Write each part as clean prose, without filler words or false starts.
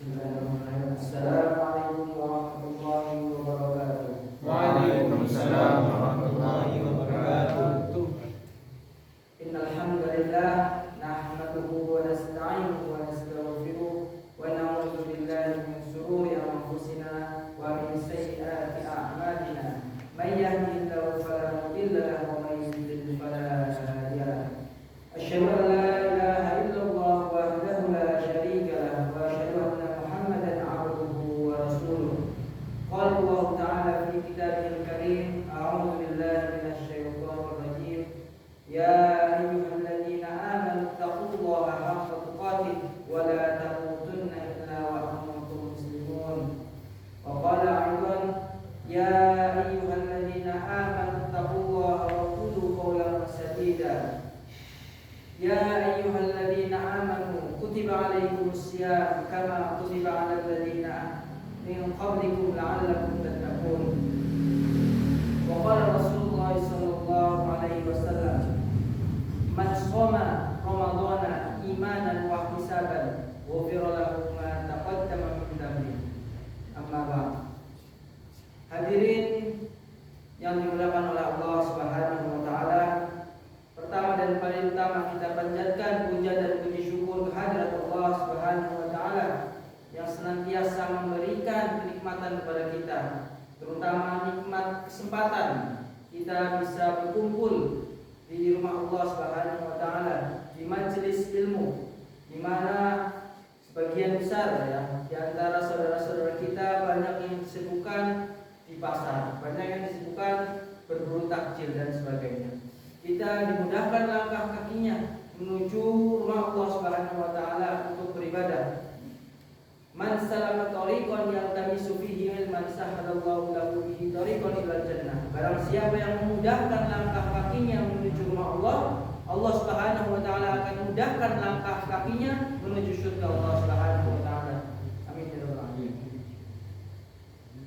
Bismillahirrahmanirrahim. Assalamualaikum warahmatullahi wabarakatuh. Waalaikumsalam warahmatullahi wabarakatuh. Innal hamdalillah nahmaduhu wa nasta'inuhu wa nastaghfiruh wa na'udzu billahi min shururi anfusina wa min sayyiati a'malina. May yahdihillahu fala mudilla lahu wa may yudlil fala hadiya lahu. Asyhadu an la ilaha illallah wahdahu la syarika lahu wa asyhadu anna Muhammadan 'abduhu wa rasuluh. Qala Allah ta'ala fi kitabihil karim, a'udzu billahi minasy syaithanir rajim. Ya ayyuhalladzina amanu taqullaha haqqa tuqatih wa la tamutunna illa wa antum muslimun. Wa qala aidan, ya ayyuhalladzina amanu taqullaha wa qulu qawlan sadida. Ya ayyuhalladzina amanu kutiba alaikumus syiyam kama kutiba 'alal ladzina min qablikum la'allakum tattaqun. Wa qala Rasulullah sallallahu alaihi wasallam, man shoma ramadhana imanan wa ihtisaban ghufira lahu ma taqaddama min dhanbi. Amma ba'd. Hadirin yang dimuliakan oleh Allah Subhanahu wa taala, pertama dan paling utama kita panjatkan puja dan puji syukur kehadirat Allah Subhanahu wa taala yang senantiasa memberikan kenikmatan kepada kita, terutama nikmat kesempatan kita bisa berkumpul di rumah Allah Subhanahu wa taala di majelis ilmu, di mana sebagian besar ya di antara saudara-saudara kita banyak yang disibukkan di pasar, banyak yang disibukkan berburu takjil dan sebagainya. Kita dimudahkan langkah kakinya menuju rumah Allah Subhanahu wa taala untuk beribadah. Man salaka tariqan yaltamisu fihi ilman sahalallahu lahu bihi tariqan ilal jannah. Barang siapa yang memudahkan langkah kakinya menuju rumah Allah, Allah Subhanahu wa taala akan mudahkan langkah kakinya menuju surga Allah Subhanahu wa taala. Amin ya rabbal alamin.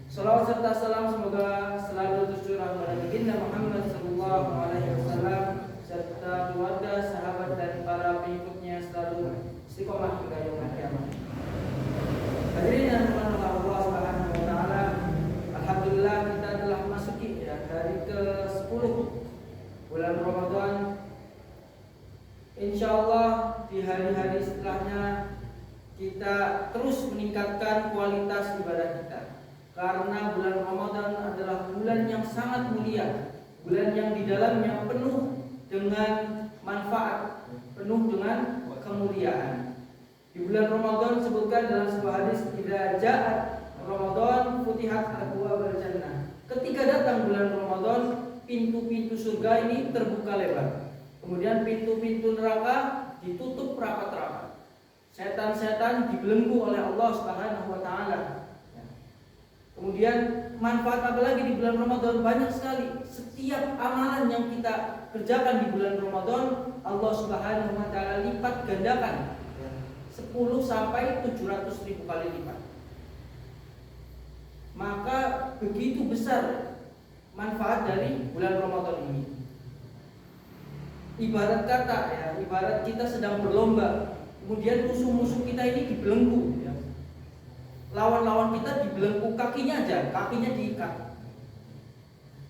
Salawat serta salam semoga selalu tercurah kepada baginda Muhammad sallallahu alaihi wasallam serta keluarga, sahabat dan para pengikutnya selalu istiqomah hingga yaumul kiamat. Hadirin yang dirahmati Allah Subhanahu wa taala, alhamdulillah kita telah memasuki hari ke-10 bulan Ramadan. Insyaallah di hari-hari setelahnya kita terus meningkatkan kualitas ibadah kita. Karena bulan Ramadan adalah bulan yang sangat mulia, bulan yang di dalamnya penuh dengan manfaat, penuh dengan kemuliaan. Di bulan Ramadan disebutkan dalam sebuah hadis, idza ja'at Ramadan futihat abwaabul jannah. Ketika datang bulan Ramadan, pintu-pintu surga ini terbuka lebar. Kemudian pintu-pintu neraka ditutup rapat-rapat. Setan-setan dibelenggu oleh Allah Subhanahu wa taala. Kemudian manfaat apa lagi di bulan Ramadan? Banyak sekali. Setiap amalan yang kita kerjakan di bulan Ramadan, Allah Subhanahu wa taala lipat gandakan 10 sampai 700 ribu kali lipat. Maka begitu besar manfaat dari bulan Ramadan ini. Ibarat kata ya, ibarat kita sedang berlomba, kemudian musuh-musuh kita ini dibelenggu ya. Lawan-lawan kita dibelenggu kakinya aja, kakinya diikat.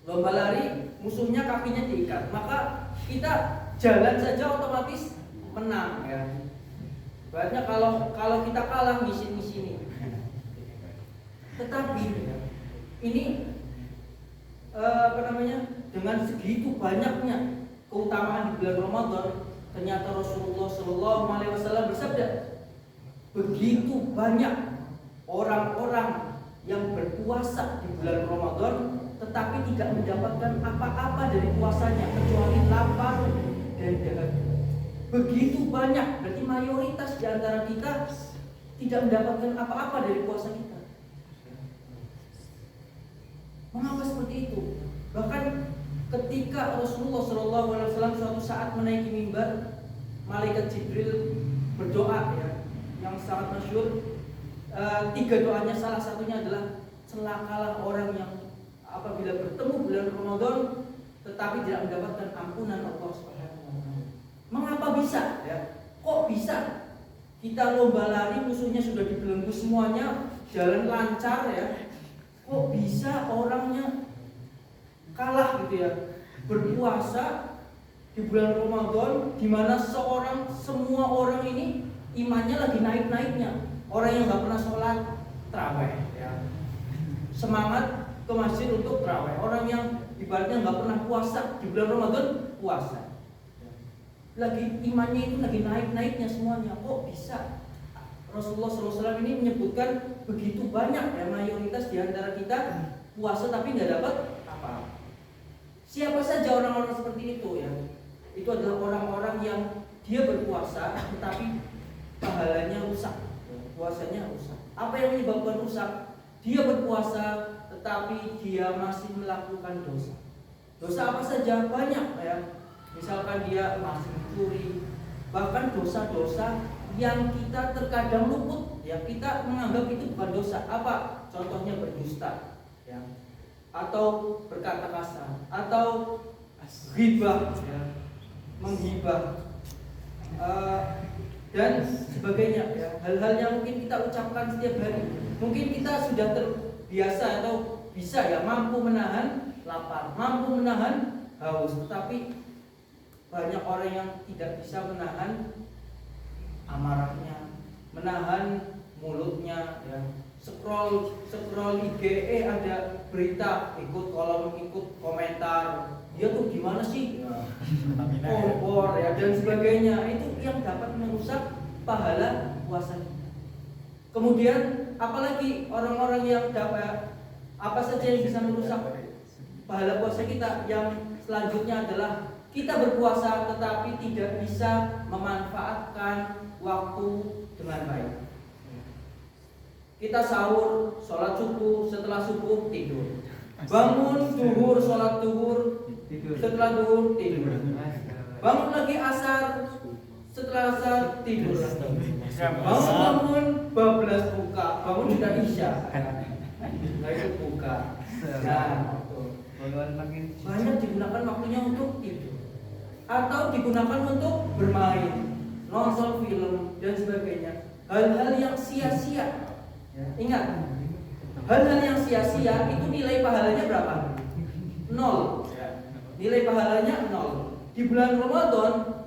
Lomba lari, musuhnya kakinya diikat. Maka kita jalan saja otomatis menang ya. Ibaratnya kalau kita kalah misi-misi ini. Tetapi ini dengan segitu banyaknya keutamaan di bulan Ramadan, ternyata Rasulullah Shallallahu Alaihi Wasallam bersabda, begitu banyak orang-orang yang berpuasa di bulan Ramadan tetapi tidak mendapatkan apa-apa dari puasanya kecuali lapar dan dahaga. Begitu banyak, berarti mayoritas di antara kita tidak mendapatkan apa-apa dari puasa kita. Mengapa seperti itu? Bahkan ketika Rasulullah SAW suatu saat menaiki mimbar, malaikat Jibril berdoa ya, yang sangat masyhur. 3 doanya, salah satunya adalah celakalah orang yang apabila bertemu bulan Ramadan tetapi tidak mendapatkan ampunan Allah Subhanahu wa taala. Mengapa bisa ya? Kok bisa kita lomba lari musuhnya sudah dibelenggu semuanya, jalan lancar ya, kok bisa orangnya kalah gitu ya. Berpuasa di bulan Ramadan di mana semua orang ini imannya lagi naik-naiknya. Orang yang nggak pernah sholat tarawih ya, semangat ke masjid untuk tarawih. Orang yang ibaratnya nggak pernah puasa di bulan Ramadan puasa. Lagi imannya itu lagi naik-naiknya semuanya. Kok bisa? Rasulullah SAW ini menyebutkan begitu banyak ya, mayoritas di antara kita puasa tapi nggak dapat apa. Siapa saja orang-orang seperti itu ya? Itu adalah orang-orang yang dia berpuasa tetapi pahalanya rusak, puasanya rusak. Apa yang menyebabkan rusak? Dia berpuasa tetapi dia masih melakukan dosa. Dosa apa saja? Banyak ya. Misalkan dia masih mencuri, bahkan dosa-dosa yang kita terkadang luput ya, kita menganggap itu bukan dosa. Apa? Contohnya berdusta ya, atau berkata kasar, atau ghibah ya, menghibah dan sebagainya ya. Hal-hal yang mungkin kita ucapkan setiap hari. Mungkin kita sudah terbiasa atau bisa ya, mampu menahan lapar, mampu menahan haus, tetapi banyak orang yang tidak bisa menahan amarahnya, menahan mulutnya ya. Scroll IG, ada berita, ikut kolom, ikut komentar, dia tuh gimana sih kompor ya dan sebagainya. Itu yang dapat merusak pahala puasa kita. Kemudian apalagi orang-orang yang dapat apa saja yang bisa merusak pahala puasa kita. Yang selanjutnya adalah kita berpuasa tetapi tidak bisa memanfaatkan waktu dengan baik. Kita sahur, sholat subuh, setelah subuh tidur. Bangun duhur, sholat duhur, setelah duhur tidur. Bangun lagi asar, setelah asar tidur. Bangun bablas buka, bangun juga isya. Nah itu buka. Nah, banyak digunakan waktunya untuk tidur atau digunakan untuk bermain, nonton film dan sebagainya. Hal-hal yang sia-sia. Ingat, hal-hal yang sia-sia itu nilai pahalanya berapa? 0. Nilai pahalanya 0. Di bulan Ramadan,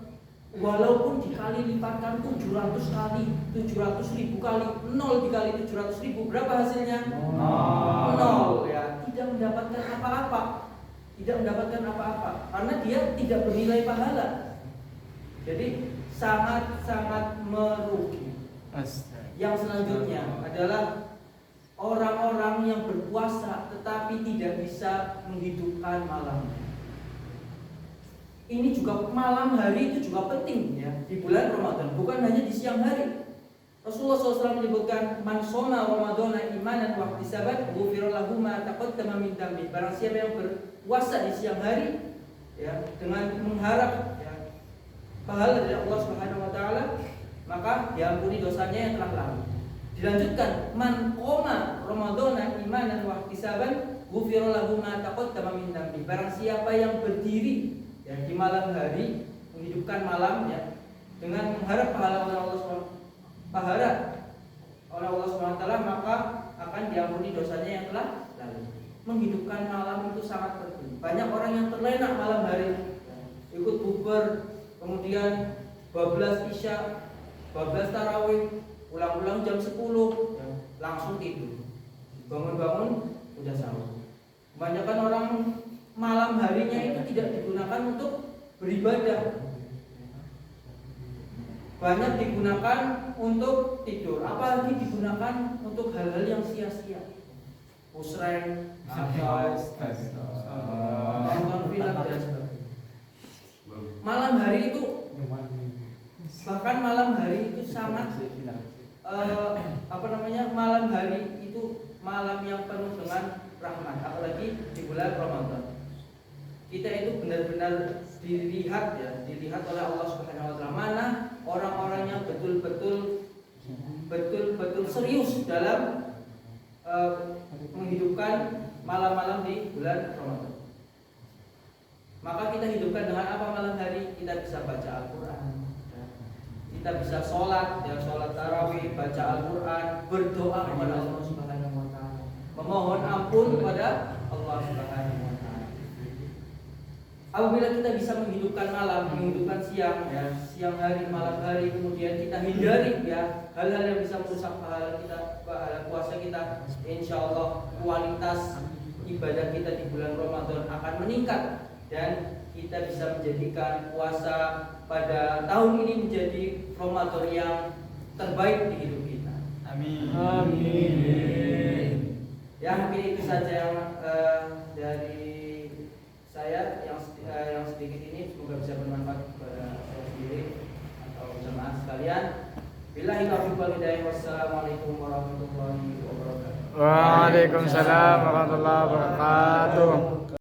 walaupun dikali lipatkan 700 kali, 700.000 kali, 0 dikali 700.000, berapa hasilnya? 0 ya. Tidak mendapatkan apa-apa. Tidak mendapatkan apa-apa karena dia tidak bernilai pahala. Jadi sangat-sangat merugi. Yang selanjutnya adalah orang-orang yang berpuasa tetapi tidak bisa menghidupkan malam. Ini juga malam hari itu juga penting ya di bulan Ramadan, bukan hanya di siang hari. Rasulullah SAW menyebutkan man shoma Ramadana imanan wa ihtisaban ghufira lahu ma taqaddama min dhanbi. Barang siapa yang berpuasa di siang hari ya dengan mengharap ya pahala dari Allah Subhanahu wa taala, maka diampuni dosanya yang telah lalu. Dilanjutkan man qoma Ramadana imanan wa ihtisaban ghufira lahu ma taqaddama min dhanbi. Barang siapa yang berdiri ya di malam hari, menghidupkan malam ya dengan mengharap pahala oleh Allah Subhanahu oleh Allah SWT, maka akan diampuni dosanya yang telah lalu. Menghidupkan malam itu sangat penting. Banyak orang yang terlena malam hari, ikut bukber, kemudian bablas isya, bablas tarawih, ulang-ulang jam 10, langsung tidur. Bangun-bangun udah sahur. Kebanyakan orang malam harinya itu tidak digunakan untuk beribadah, banyak digunakan untuk tidur, apalagi digunakan untuk hal-hal yang sia-sia, pusreng, nonton film dan sebagainya. Malam hari itu, bahkan malam hari itu sangat malam hari itu malam yang penuh dengan rahmat, apalagi di bulan Ramadan. Kita itu benar-benar dilihat oleh Allah Subhanahu wa taala, mana orang-orang yang betul-betul serius dalam menghidupkan malam-malam di bulan Ramadan. Maka kita hidupkan dengan apa malam hari? Kita bisa baca Al-Quran, kita kita bisa sholat, ya sholat tarawih, baca Al-Quran, berdoa kepada Allah Subhanahu Wa Taala, memohon ampun kepada Allah Subhanahu Wa Taala. Apabila kita bisa menghidupkan malam, menghidupkan siang, ya siang hari, malam hari, kemudian kita hindari ya hal-hal yang bisa merusak pahala kita, pahala puasa kita, insya Allah kualitas ibadah kita di bulan Ramadan akan meningkat dan kita bisa menjadikan puasa pada tahun ini menjadi Ramadan yang terbaik di hidup kita. Amin. Amin. Ya mungkin itu saja yang dari saya yang sedikit ini, semoga bisa bermanfaat kepada saya sendiri atau jemaah sekalian. Billahi taufiq wal hidayah. Wassalamualaikum warahmatullahi wabarakatuh. Waalaikumsalam warahmatullahi wabarakatuh.